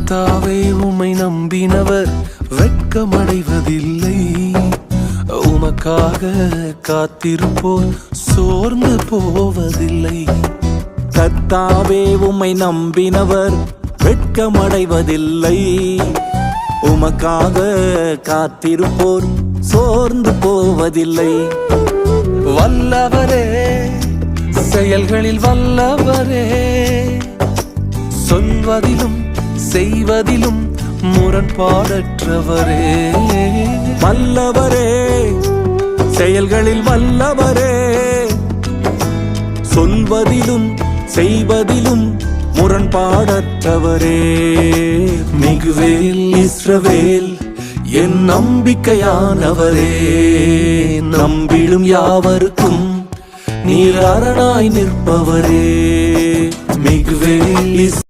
கர்த்தாவே உம்மை நம்பினவர் வெட்கமடைவதில்லை. உமக்காக காத்திருப்போர் சோர்ந்து போவதில்லை. கர்த்தாவே உம்மை நம்பினவர் வெட்கமடைவதில்லை. உமக்காக காத்திருப்போர் சோர்ந்து போவதில்லை. வல்லவரே, செயல்களில் வல்லவரே, சொல்வதிலும் செய்வதிலும் முரண்பாடற்றவரே. வல்லவரே, செயல்களில் வல்லவரே, சொல்வதிலும் செய்வதிலும் முரண்பாடற்றவரே. மிகுவேல் இஸ்ரவேல் என் நம்பிக்கையானவரே, நம்பிடும் யாவருக்கும் நீர் அரணாய் நிற்பவரே. மிகுவேல்